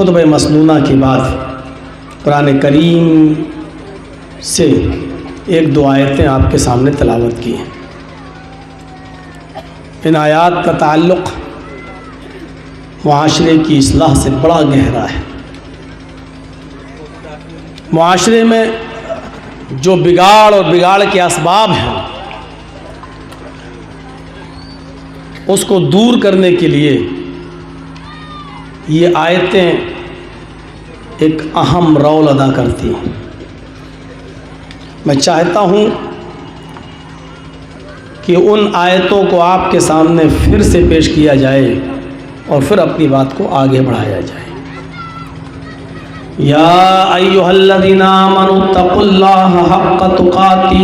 خطبہ مسنونہ کے بعد قرآن کریم سے ایک دو آیتیں آپ کے سامنے تلاوت کی ہیں۔ ان آیات کا تعلق معاشرے کی اصلاح سے بڑا گہرا ہے۔ معاشرے میں جو بگاڑ اور بگاڑ کے اسباب ہیں اس کو دور کرنے کے لیے یہ آیتیں ایک اہم رول ادا کرتی ہیں۔ میں چاہتا ہوں کہ ان آیتوں کو آپ کے سامنے پھر سے پیش کیا جائے اور پھر اپنی بات کو آگے بڑھایا جائے۔ یا ایھا الذین آمنوا اتقوا اللہ حق تقاتہ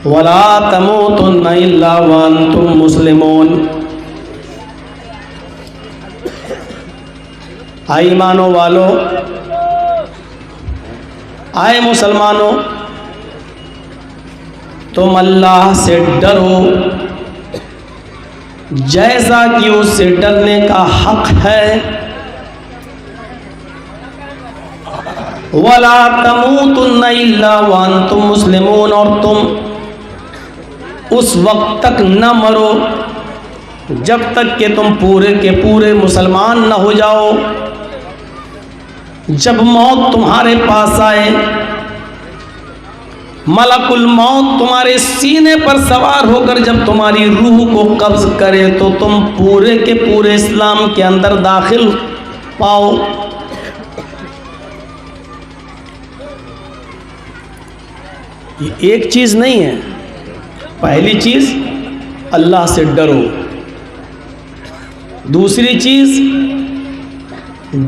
ولا تموتن الا وانتم مسلمون۔ آئے ایمانوں والو، آئے مسلمانوں، تم اللہ سے ڈرو جیسا کہ اس سے ڈرنے کا حق ہے۔ وَلَا تَمُوتُنَّ إِلَّا وَأَنْتُمْ مُسْلِمُونَ، اور تم اس وقت تک نہ مرو جب تک کہ تم پورے کے پورے مسلمان نہ ہو جاؤ۔ جب موت تمہارے پاس آئے، ملک الموت تمہارے سینے پر سوار ہو کر جب تمہاری روح کو قبض کرے تو تم پورے کے پورے اسلام کے اندر داخل پاؤ۔ یہ ایک چیز نہیں ہے۔ پہلی چیز اللہ سے ڈرو، دوسری چیز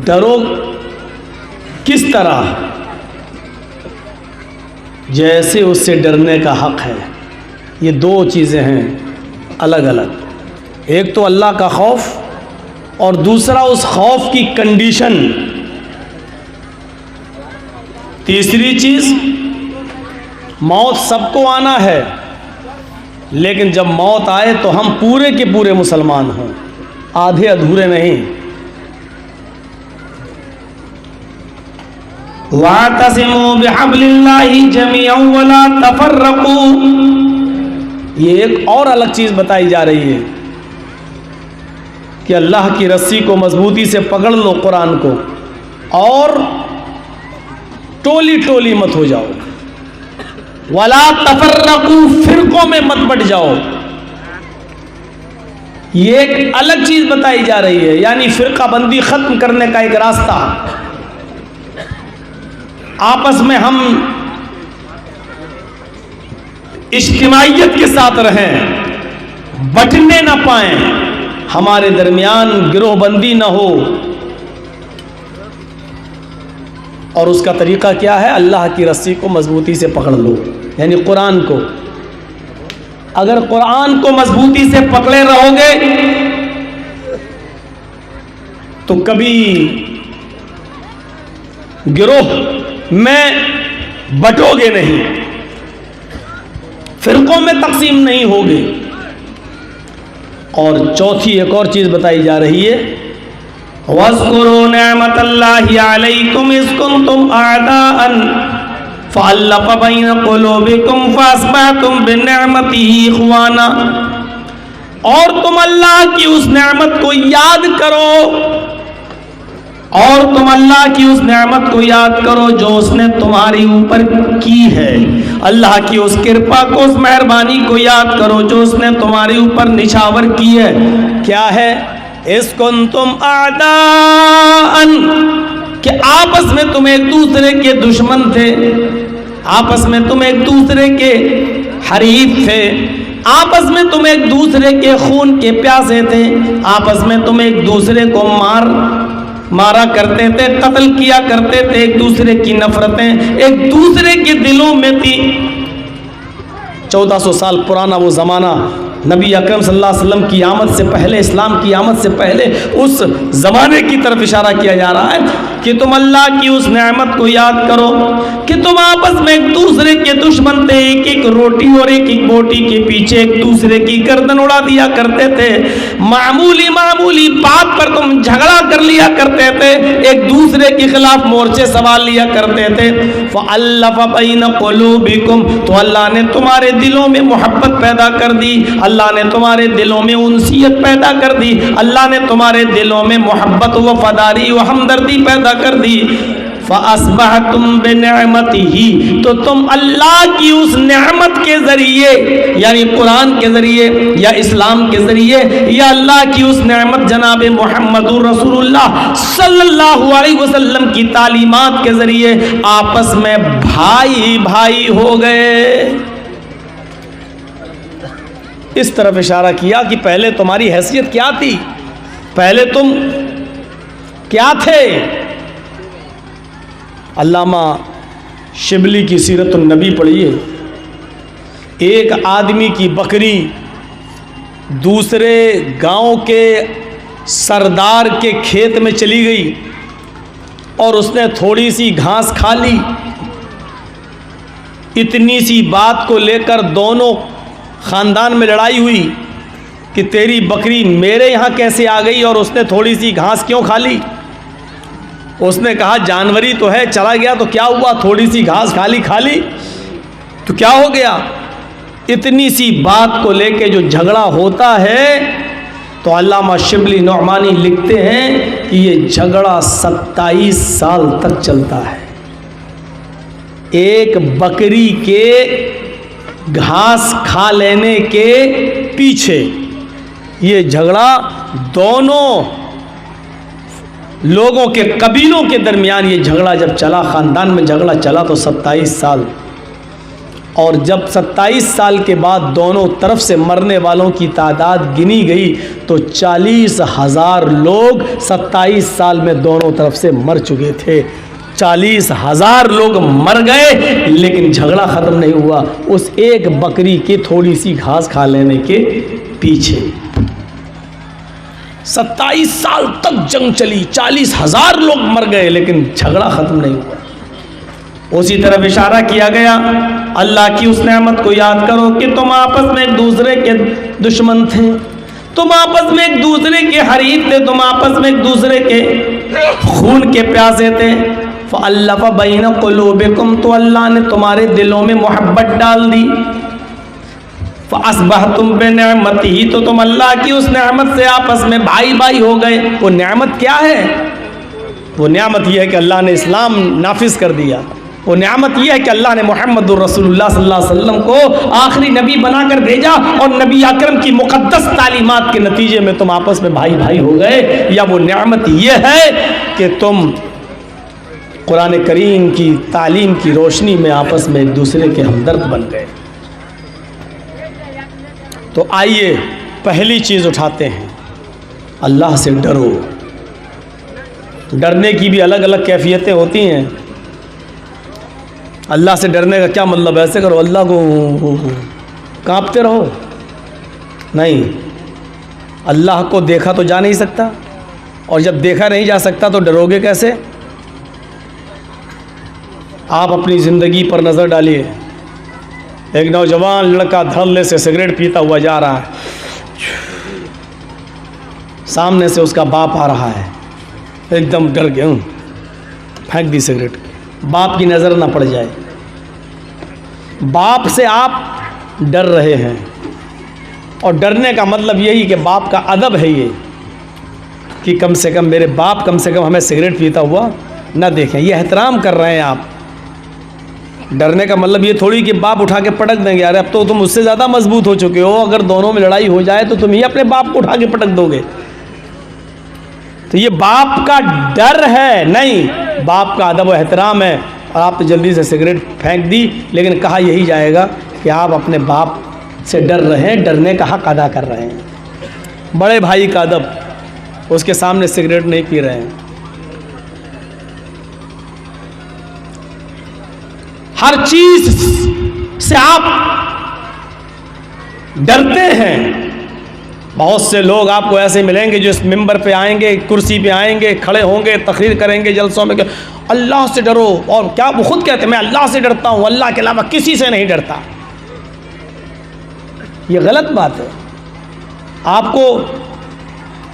ڈرو کس طرح؟ جیسے اس سے ڈرنے کا حق ہے۔ یہ دو چیزیں ہیں الگ الگ، ایک تو اللہ کا خوف اور دوسرا اس خوف کی کنڈیشن۔ تیسری چیز موت سب کو آنا ہے، لیکن جب موت آئے تو ہم پورے کے پورے مسلمان ہوں، آدھے ادھورے نہیں۔ وَاعْتَصِمُوا بِحَبْلِ اللَّهِ جَمِيعًا وَلَا تَفَرَّقُوا، یہ ایک اور الگ چیز بتائی جا رہی ہے کہ اللہ کی رسی کو مضبوطی سے پکڑ لو، قرآن کو، اور ٹولی ٹولی مت ہو جاؤ۔ وَلَا تَفَرَّقُوا، فرقوں میں مت بٹ جاؤ۔ یہ ایک الگ چیز بتائی جا رہی ہے، یعنی فرقہ بندی ختم کرنے کا ایک راستہ۔ آپس میں ہم اجتماعیت کے ساتھ رہیں، بٹنے نہ پائیں، ہمارے درمیان گروہ بندی نہ ہو۔ اور اس کا طریقہ کیا ہے؟ اللہ کی رسی کو مضبوطی سے پکڑ لو، یعنی قرآن کو۔ اگر قرآن کو مضبوطی سے پکڑے رہو گے تو کبھی گروہ میں بٹو گے نہیں، فرقوں میں تقسیم نہیں ہوگے۔ اور چوتھی ایک اور چیز بتائی جا رہی ہے، وَاذْكُرُوا نِعْمَةَ اللَّهِ عَلَيْكُمْ إِذْ كُنْتُمْ أَعْدَاءً فَأَلَّفَ بَيْنَ قُلُوبِكُمْ فَأَصْبَحْتُمْ بِنِعْمَتِهِ إِخْوَانًا، اور تم اللہ کی اس نعمت کو یاد کرو، اور تم اللہ کی اس نعمت کو یاد کرو جو اس نے تمہاری اوپر کی ہے۔ اللہ کی اس کرپا کو، اس مہربانی کو یاد کرو جو اس نے تمہاری اوپر نچھاور کی ہے۔ کیا ہے؟ اِذْ كُنْتُمْ أَعْدَاءً، کہ آپس میں تم ایک دوسرے کے دشمن تھے، آپس میں تم ایک دوسرے کے حریف تھے، آپس میں تم ایک دوسرے کے خون کے پیاسے تھے، آپس میں تم ایک دوسرے کو مارا کرتے تھے، قتل کیا کرتے تھے، ایک دوسرے کی نفرتیں ایک دوسرے کے دلوں میں تھی۔ 1400 سال پرانا وہ زمانہ، نبی اکرم صلی اللہ علیہ وسلم کی آمد سے پہلے، اسلام کی آمد سے پہلے اس زمانے کی طرف اشارہ کیا جا رہا ہے۔ کہ تم اللہ کی اس نعمت کو یاد کرو کہ تم آپس میں ایک دوسرے کے دشمن تھے، ایک ایک روٹی اور ایک ایک بوٹی کے پیچھے ایک دوسرے کی گردن اڑا دیا کرتے تھے، معمولی بات پر تم جھگڑا کر لیا کرتے تھے، ایک دوسرے کے خلاف مورچے سوال لیا کرتے تھے۔ فَأَلَّفَ بَيْنَ قُلُوبِكُمْ، تو اللہ نے تمہارے دلوں میں محبت پیدا کر دی، اللہ نے تمہارے دلوں میں انسیت پیدا کر دی، اللہ نے تمہارے دلوں میں محبت و وفاداری و ہمدردی پیدا کر دی۔ فَأَصْبَحْتُمْ بِنِعْمَتِهِ، تو تم اللہ کی اس نعمت کے ذریعے، یعنی قرآن کے ذریعے یا اسلام کے ذریعے یا اللہ کی اس نعمت جناب محمد رسول اللہ صلی اللہ علیہ وسلم کی تعلیمات کے ذریعے آپس میں بھائی بھائی ہو گئے۔ اس طرف اشارہ کیا کہ پہلے تمہاری حیثیت کیا تھی، پہلے تم کیا تھے۔ علامہ شبلی کی سیرت النبی پڑھیے، ایک آدمی کی بکری دوسرے گاؤں کے سردار کے کھیت میں چلی گئی اور اس نے تھوڑی سی گھاس کھا لی، اتنی سی بات کو لے کر دونوں خاندان میں لڑائی ہوئی کہ تیری بکری میرے یہاں کیسے آ گئی اور اس نے تھوڑی سی گھاس کیوں کھا لی۔ اس نے کہا جانوری تو ہے، چلا گیا تو کیا ہوا، تھوڑی سی گھاس کھا لی تو کیا ہو گیا۔ اتنی سی بات کو لے کے جو جھگڑا ہوتا ہے تو علامہ شبلی نعمانی لکھتے ہیں کہ یہ جھگڑا 27 سال تک چلتا ہے۔ ایک بکری کے گھاس کھا لینے کے پیچھے یہ جھگڑا دونوں لوگوں کے قبیلوں کے درمیان یہ جھگڑا جب چلا، خاندان میں جھگڑا چلا تو 27 سال، اور جب 27 سال کے بعد دونوں طرف سے مرنے والوں کی تعداد گنی گئی تو 40,000 لوگ 27 سال میں دونوں طرف سے مر چکے تھے۔ 40,000 لوگ مر گئے لیکن جھگڑا ختم نہیں ہوا اس ایک بکری کی تھوڑی سی گھاس کھا لینے کے پیچھے۔ 27 سال تک جنگ چلی، 40,000 لوگ مر گئے لیکن جھگڑا ختم نہیں ہوا۔ اسی طرف اشارہ کیا گیا اللہ کی اس نعمت کو یاد کرو کہ تم آپس میں ایک دوسرے کے دشمن تھے، تم آپس میں ایک دوسرے کے حریف تھے، تم آپس میں ایک دوسرے کے خون کے پیاسے تھے۔ فَأَلَّفَ بَيْنَ قُلُوبِكُمْ، تو اللہ نے تمہارے دلوں میں محبت ڈال دی۔ فَأَصْبَحْتُمْ بِنِعْمَتِهِ، تو تم اللہ کی اس نعمت سے آپس میں بھائی بھائی ہو گئے۔ وہ نعمت کیا ہے؟ وہ نعمت یہ ہے کہ اللہ نے اسلام نافذ کر دیا، وہ نعمت یہ ہے کہ اللہ نے محمد الرسول اللہ صلی اللہ علیہ وسلم کو آخری نبی بنا کر بھیجا اور نبی اکرم کی مقدس تعلیمات کے نتیجے میں تم آپس میں بھائی بھائی ہو گئے، یا وہ نعمت یہ ہے کہ تم قرآن کریم کی تعلیم کی روشنی میں آپس میں ایک دوسرے کے ہمدرد بن گئے۔ تو آئیے پہلی چیز اٹھاتے ہیں، اللہ سے ڈرو۔ ڈرنے کی بھی الگ الگ کیفیتیں ہوتی ہیں۔ اللہ سے ڈرنے کا کیا مطلب؟ ایسے کرو اللہ کو کانپتے رہو؟ نہیں، اللہ کو دیکھا تو جا نہیں سکتا، اور جب دیکھا نہیں جا سکتا تو ڈرو گے کیسے؟ آپ اپنی زندگی پر نظر ڈالیے۔ ایک نوجوان لڑکا دھڑلے سے سگریٹ پیتا ہوا جا رہا ہے، سامنے سے اس کا باپ آ رہا ہے، ایک دم ڈر گیا، پھینک دی سگریٹ، باپ کی نظر نہ پڑ جائے۔ باپ سے آپ ڈر رہے ہیں، اور ڈرنے کا مطلب یہی کہ باپ کا ادب ہے یہ کہ کم سے کم میرے باپ کم سے کم ہمیں سگریٹ پیتا ہوا نہ دیکھیں، یہ احترام کر رہے ہیں آپ۔ ڈرنے کا مطلب یہ تھوڑی کہ باپ اٹھا کے پٹک دیں گے، ارے اب تو تم اس سے زیادہ مضبوط ہو چکے ہو، اگر دونوں میں لڑائی ہو جائے تو تم ہی اپنے باپ کو اٹھا کے پٹک دو گے۔ تو یہ باپ کا ڈر ہے نہیں، باپ کا ادب و احترام ہے، اور آپ تو جلدی سے سگریٹ پھینک دی، لیکن کہا یہی جائے گا کہ آپ اپنے باپ سے ڈر رہے ہیں، ڈرنے کا حق ادا کر رہے ہیں۔ بڑے بھائی کا ادب، اس کے سامنے سگریٹ نہیں پی رہے ہیں۔ ہر چیز سے آپ ڈرتے ہیں، بہت سے لوگ آپ کو ایسے ملیں گے جو اس ممبر پہ آئیں گے، کرسی پہ آئیں گے، کھڑے ہوں گے، تقریر کریں گے جلسوں میں کہ اللہ سے ڈرو، اور کیا وہ خود کہتے ہیں میں اللہ سے ڈرتا ہوں، اللہ کے علاوہ کسی سے نہیں ڈرتا۔ یہ غلط بات ہے۔ آپ کو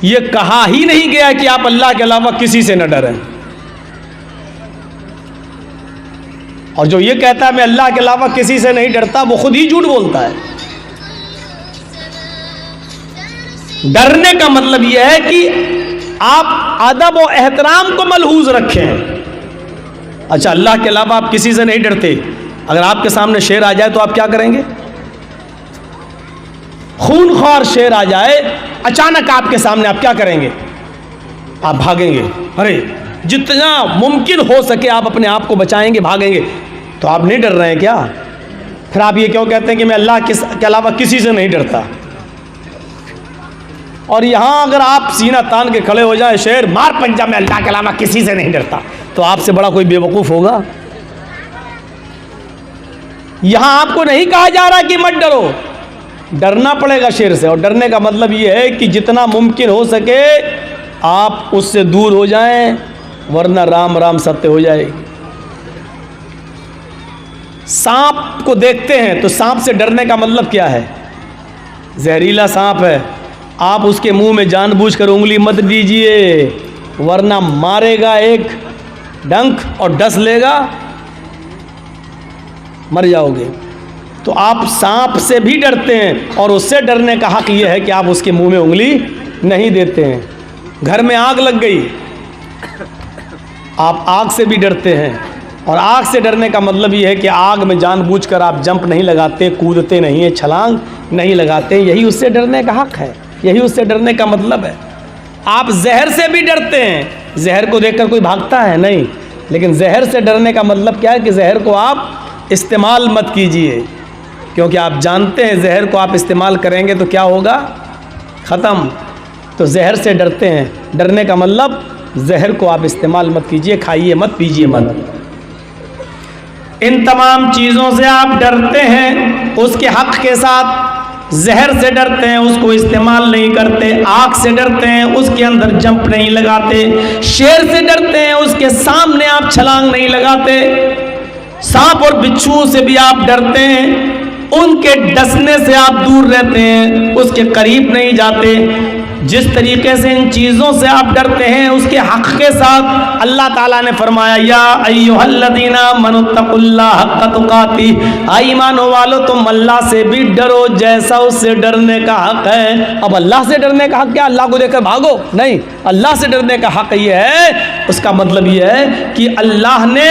یہ کہا ہی نہیں گیا کہ آپ اللہ کے علاوہ کسی سے نہ ڈریں، اور جو یہ کہتا ہے میں اللہ کے علاوہ کسی سے نہیں ڈرتا وہ خود ہی جھوٹ بولتا ہے۔ ڈرنے کا مطلب یہ ہے کہ آپ ادب و احترام کو ملحوظ رکھیں۔ اچھا، اللہ کے علاوہ آپ کسی سے نہیں ڈرتے، اگر آپ کے سامنے شیر آ جائے تو آپ کیا کریں گے؟ خون خوار شیر آ جائے اچانک آپ کے سامنے، آپ کیا کریں گے؟ آپ بھاگیں گے۔ ارے جتنا ممکن ہو سکے آپ اپنے آپ کو بچائیں گے، بھاگیں گے۔ تو آپ نہیں ڈر رہے ہیں کیا؟ پھر آپ یہ کیوں کہتے ہیں کہ میں اللہ کے علاوہ کسی سے نہیں ڈرتا؟ اور یہاں اگر آپ سینہ تان کے کھڑے ہو جائیں، شیر مار پنجہ میں اللہ کے علاوہ کسی سے نہیں ڈرتا، تو آپ سے بڑا کوئی بے وقوف ہوگا؟ یہاں آپ کو نہیں کہا جا رہا کہ مت ڈرو، ڈرنا پڑے گا شیر سے، اور ڈرنے کا مطلب یہ ہے کہ جتنا ممکن ہو سکے آپ اس سے دور ہو جائیں، ورنہ رام رام ستیہ ہو جائے گی۔ سانپ کو دیکھتے ہیں تو سانپ سے ڈرنے کا مطلب کیا ہے؟ زہریلا سانپ ہے، آپ اس کے منہ میں جان بوجھ کر انگلی مت دیجئے، ورنہ مارے گا ایک ڈنک اور ڈس لے گا، مر جاؤ گے۔ تو آپ سانپ سے بھی ڈرتے ہیں، اور اس سے ڈرنے کا حق یہ ہے کہ آپ اس کے منہ میں انگلی نہیں دیتے ہیں۔ گھر میں آگ لگ گئی، آپ آگ سے بھی ڈرتے ہیں، اور آگ سے ڈرنے کا مطلب یہ ہے کہ آگ میں جان بوجھ کر آپ جمپ نہیں لگاتے، کودتے نہیں ہیں، چھلانگ نہیں لگاتے، یہی اس سے ڈرنے کا حق ہے، یہی اس سے ڈرنے کا مطلب ہے۔ آپ زہر سے بھی ڈرتے ہیں، زہر کو دیکھ کر کوئی بھاگتا ہے نہیں، لیکن زہر سے ڈرنے کا مطلب کیا ہے کہ زہر کو آپ استعمال مت کیجئے، کیونکہ آپ جانتے ہیں زہر کو آپ استعمال کریں گے تو کیا ہوگا؟ ختم۔ تو زہر سے ڈرتے ہیں، ڈرنے کا مطلب زہر کو آپ استعمال مت کیجئے، کھائیے مت، پیجئے مت۔ ان تمام چیزوں سے آپ ڈرتے ہیں، اس کے حق کے ساتھ زہر سے ڈرتے ہیں، اس کو استعمال نہیں کرتے، آگ سے ڈرتے ہیں، اس کے اندر جمپ نہیں لگاتے، شیر سے ڈرتے ہیں، اس کے سامنے آپ چھلانگ نہیں لگاتے، سانپ اور بچھو سے بھی آپ ڈرتے ہیں، ان کے ڈسنے سے آپ دور رہتے ہیں، اس کے قریب نہیں جاتے۔ جس طریقے سے ان چیزوں سے آپ ڈرتے ہیں، اس کے حق کے ساتھ اللہ تعالیٰ نے فرمایا یا ایھا الذین آمنوا اتقوا اللہ حق تقاتہ، ایمان والو تم اللہ سے بھی ڈرو جیسا اس سے ڈرنے کا حق ہے۔ اب اللہ سے ڈرنے کا حق کیا؟ اللہ کو دیکھ کر بھاگو؟ نہیں، اللہ سے ڈرنے کا حق یہ ہے، اس کا مطلب یہ ہے کہ اللہ نے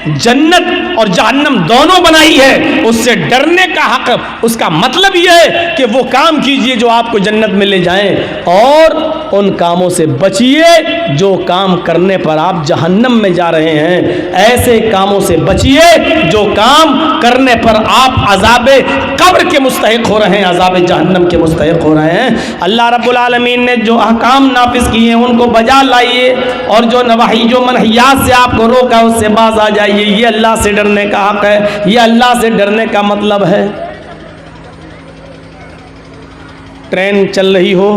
جنت اور جہنم دونوں بنائی ہے، اس سے ڈرنے کا حق، اس کا مطلب یہ ہے کہ وہ کام کیجئے جو آپ کو جنت میں لے جائیں، اور ان کاموں سے بچیے جو کام کرنے پر آپ جہنم میں جا رہے ہیں، ایسے کاموں سے بچیے جو کام کرنے پر آپ عذاب قبر کے مستحق ہو رہے ہیں، عذاب جہنم کے مستحق ہو رہے ہیں۔ اللہ رب العالمین نے جو احکام نافذ کیے ہیں ان کو بجا لائیے، اور جو نواہی جو منہیات سے آپ کو روکا اس سے باز آ جائیے۔ یہ اللہ سے ڈرنے کا حق ہے، یہ اللہ سے ڈرنے کا مطلب ہے۔ ٹرین چل رہی ہو،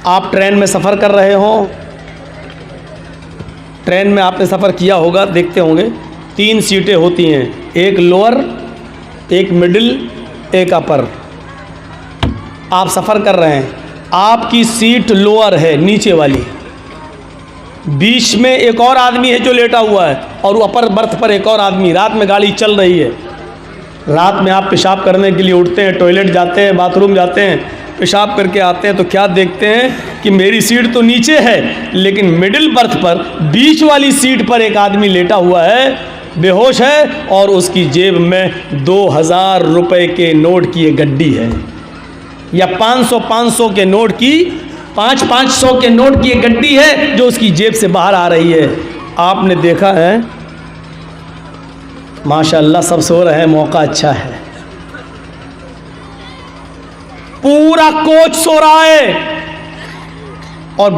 آپ ٹرین میں سفر کر رہے ہوں، ٹرین میں آپ نے سفر کیا ہوگا، دیکھتے ہوں گے 3 سیٹیں ہوتی ہیں، ایک لوور، ایک مڈل، ایک اپر۔ آپ سفر کر رہے ہیں، آپ کی سیٹ لوور ہے، نیچے والی، بیچ میں ایک اور آدمی ہے جو لیٹا ہوا ہے، اور اپر برتھ پر ایک اور آدمی۔ رات میں گاڑی چل رہی ہے، رات میں آپ پیشاب کرنے کے لیے اٹھتے ہیں، ٹوائلٹ جاتے ہیں، باتھ روم جاتے ہیں، پیشاب کر کے آتے ہیں، تو کیا دیکھتے ہیں کہ میری سیٹ تو نیچے ہے، لیکن مڈل برتھ پر بیچ والی سیٹ پر ایک آدمی لیٹا ہوا ہے، بے ہوش ہے، اور اس کی جیب میں 2000 روپے کے نوٹ کی ایک گڈی ہے، یا 500 کے نوٹ کی 500 کے نوٹ کی ایک گڈی ہے جو اس کی جیب سے باہر آ رہی ہے۔ آپ نے دیکھا ہے، ماشاءاللہ سب سو رہے ہیں، موقع اچھا ہے، پورا کوچ سو رہا ہے، اور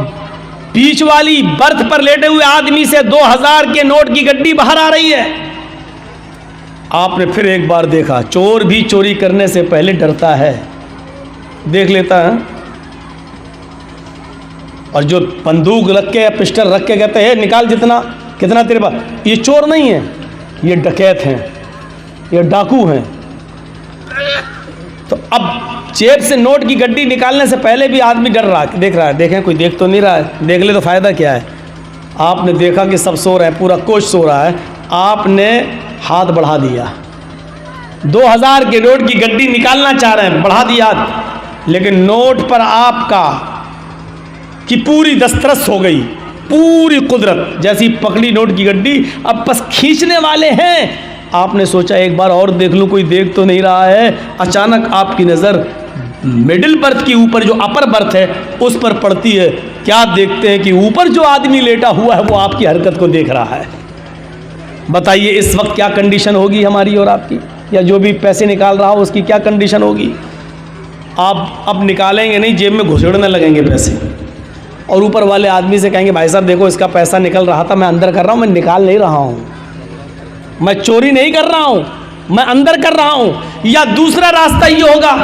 بیچ والی برتھ پر لیٹے ہوئے آدمی سے 2000 کے نوٹ کی گڈی باہر آ رہی ہے۔ آپ نے پھر ایک بار دیکھا، چور بھی چوری کرنے سے پہلے ڈرتا ہے، دیکھ لیتا ہے, اور جو بندوق رکھ کے یا پسٹل رکھ کے کہتے ہیں نکال جتنا, کتنا تیرے پاس, یہ چور نہیں ہے, یہ ڈکیت ہیں, یہ ڈاکو ہیں. تو اب جیب سے نوٹ کی گڈی نکالنے سے پہلے بھی آدمی ڈر رہا, دیکھ رہا ہے, دیکھیں کوئی دیکھ تو نہیں رہا ہے, دیکھ لے تو فائدہ کیا ہے. آپ نے دیکھا کہ سب سو رہے ہیں, پورا کوچ سو رہا ہے, آپ نے ہاتھ بڑھا دیا, 2000 کے نوٹ کی گڈی نکالنا چاہ رہے ہیں, بڑھا دیا, لیکن نوٹ پر آپ کا کی پوری دسترس ہو گئی, پوری قدرت, جیسی پکڑی نوٹ کی گڈی, اب بس کھینچنے والے ہیں. آپ نے سوچا ایک بار اور دیکھ لوں کوئی دیکھ تو نہیں رہا ہے. اچانک آپ کی نظر مڈل برتھ کی اوپر جو اپر برتھ ہے اس پر پڑتی ہے. کیا دیکھتے ہیں کہ اوپر جو آدمی لیٹا ہوا ہے وہ آپ کی حرکت کو دیکھ رہا ہے. بتائیے اس وقت کیا کنڈیشن ہوگی ہماری اور آپ کی, یا جو بھی پیسے نکال رہا ہو اس کی کیا کنڈیشن ہوگی. آپ اب نکالیں گے نہیں, جیب میں گھسیڑنے لگیں گے پیسے, اور اوپر والے آدمی سے کہیں گے بھائی صاحب دیکھو اس کا پیسہ نکل رہا تھا, میں اندر کر رہا ہوں, میں نکال نہیں رہا ہوں, میں چوری نہیں کر رہا ہوں, میں اندر کر رہا ہوں. یا دوسرا راستہ یہ ہوگا,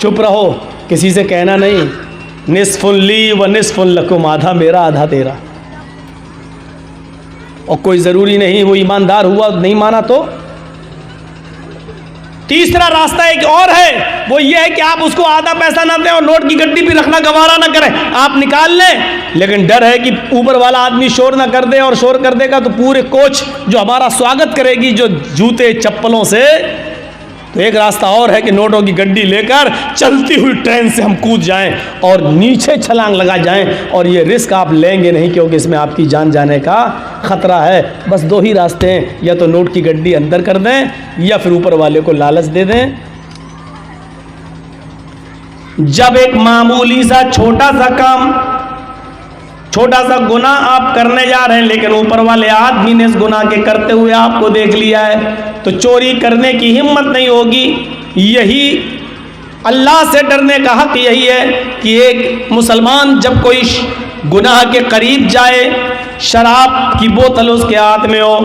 چپ رہو, کسی سے کہنا نہیں, نصف لی و نصف لکم, آدھا میرا آدھا تیرا. اور کوئی ضروری نہیں وہ ایماندار ہوا, نہیں مانا تو. تیسرا راستہ ایک اور ہے, وہ یہ ہے کہ آپ اس کو آدھا پیسہ نہ دیں اور نوٹ کی گڈی بھی رکھنا گوارا نہ کریں, آپ نکال لیں, لیکن ڈر ہے کہ اوپر والا آدمی شور نہ کر دے, اور شور کر دے گا تو پورے کوچ جو ہمارا سواگت کرے گی جو جوتے چپلوں سے. تو ایک راستہ اور ہے کہ نوٹوں کی گڈی لے کر چلتی ہوئی ٹرین سے ہم کود جائیں اور نیچے چھلانگ لگا جائیں, اور یہ رسک آپ لیں گے نہیں کیونکہ اس میں آپ کی جان جانے کا خطرہ ہے. بس 2 ہی راستے ہیں, یا تو نوٹ کی گڈی اندر کر دیں یا پھر اوپر والے کو لالچ دے دیں. جب ایک معمولی سا چھوٹا سا کام, چھوٹا سا گناہ آپ کرنے جا رہے ہیں, لیکن اوپر والے آدمی نے اس گناہ کے کرتے ہوئے آپ کو دیکھ لیا ہے, تو چوری کرنے کی ہمت نہیں ہوگی. یہی اللہ سے ڈرنے کا حق یہی ہے کہ ایک مسلمان جب کوئی گناہ کے قریب جائے, شراب کی بوتل اس کے ہاتھ میں ہو,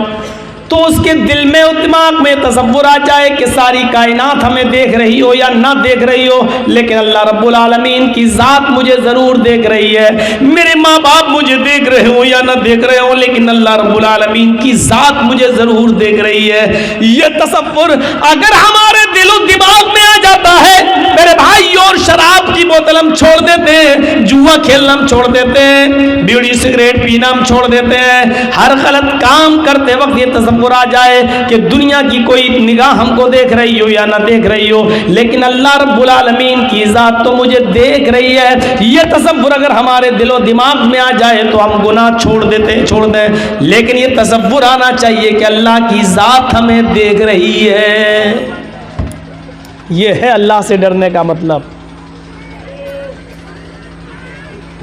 تو اس کے دل میں اور دماغ میں تصور آ جائے کہ ساری کائنات ہمیں دیکھ رہی ہو یا نہ دیکھ رہی ہو, لیکن اللہ رب العالمین کی ذات مجھے ضرور دیکھ رہی ہے. میرے ماں باپ مجھے دیکھ رہے ہو یا نہ دیکھ رہے ہو, لیکن اللہ رب العالمین کی ذات مجھے ضرور دیکھ رہی ہے. یہ تصور اگر ہمارے دل و دماغ میں آ جاتا ہے میرے بھائی, اور شراب کی بوتل ہم چھوڑ دیتے ہیں, جوا کھیلنا ہم چھوڑ دیتے ہیں, بیڑی سگریٹ پینا ہم چھوڑ دیتے ہیں, ہر غلط کام کرتے وقت یہ تصور آ جائے کہ دنیا کی کوئی نگاہ ہم کو دیکھ رہی ہو یا نہ دیکھ رہی ہو, لیکن اللہ رب العالمین کی ذات تو مجھے دیکھ رہی ہے, یہ تصور اگر ہمارے دل و دماغ میں آ جائے تو ہم گناہ چھوڑ دیں. لیکن یہ تصور آنا چاہیے کہ اللہ کی ذات ہمیں دیکھ رہی ہے. یہ ہے اللہ سے ڈرنے کا مطلب.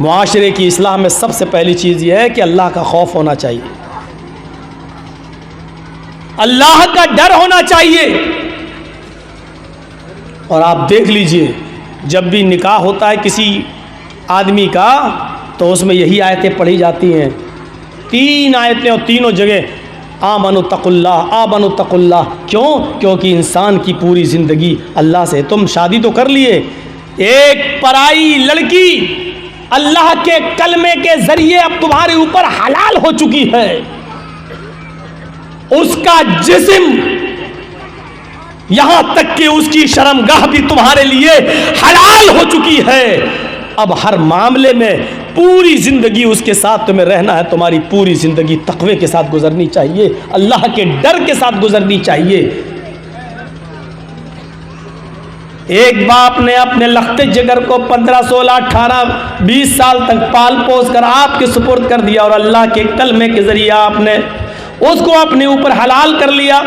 معاشرے کی اصلاح میں سب سے پہلی چیز یہ ہے کہ اللہ کا خوف ہونا چاہیے, اللہ کا ڈر ہونا چاہیے. اور آپ دیکھ لیجئے جب بھی نکاح ہوتا ہے کسی آدمی کا تو اس میں یہی آیتیں پڑھی جاتی ہیں, 3 آیتیں, اور تینوں جگہ آمنوا اتقوا اللہ, آمنوا اتقوا اللہ. کیوں؟ کیونکہ انسان کی پوری زندگی اللہ سے. تم شادی تو کر لیے, ایک پرائی لڑکی اللہ کے کلمے کے ذریعے اب تمہارے اوپر حلال ہو چکی ہے, اس کا جسم یہاں تک کہ اس کی شرمگاہ بھی تمہارے لیے حلال ہو چکی ہے. اب ہر معاملے میں پوری زندگی اس کے ساتھ تمہیں رہنا ہے, تمہاری پوری زندگی تقوی کے ساتھ گزرنی چاہیے, اللہ کے ڈر کے ساتھ گزرنی چاہیے. ایک باپ نے اپنے لخت جگر کو 15 16 18 20 سال تک پال پوس کر آپ کے سپرد کر دیا, اور اللہ کے کلمے کے ذریعے آپ نے اس کو اپنے اوپر حلال کر لیا.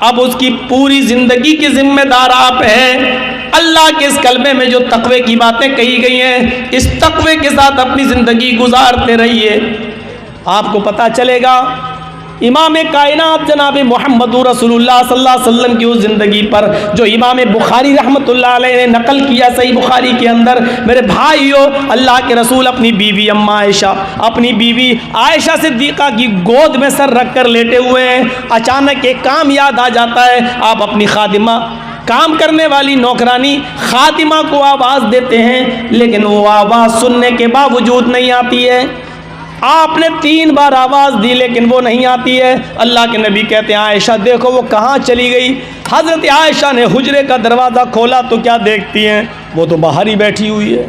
اب اس کی پوری زندگی کے ذمہ دار آپ ہیں. اللہ کے اس کلمے میں جو تقوی کی باتیں کہی گئی ہیں, اس تقوی کے ساتھ اپنی زندگی گزارتے رہیے. آپ کو پتہ چلے گا امام کائنات جناب محمد رسول اللہ صلی اللہ علیہ وسلم کی اس زندگی پر جو امام بخاری رحمۃ اللہ علیہ نے نقل کیا صحیح بخاری کے اندر. میرے بھائیو, اللہ کے رسول اپنی بیوی اماں عائشہ, اپنی بیوی عائشہ صدیقہ کی گود میں سر رکھ کر لیٹے ہوئے ہیں. اچانک ایک کام یاد آ جاتا ہے, آپ اپنی خادمہ کام کرنے والی نوکرانی خادمہ کو آواز دیتے ہیں لیکن وہ آواز سننے کے باوجود نہیں آتی ہے. آپ نے 3 بار آواز دی لیکن وہ نہیں آتی ہے. اللہ کے نبی کہتے ہیں عائشہ دیکھو وہ کہاں چلی گئی. حضرت عائشہ نے حجرے کا دروازہ کھولا تو کیا دیکھتی ہیں؟ وہ تو باہر ہی بیٹھی ہوئی ہے.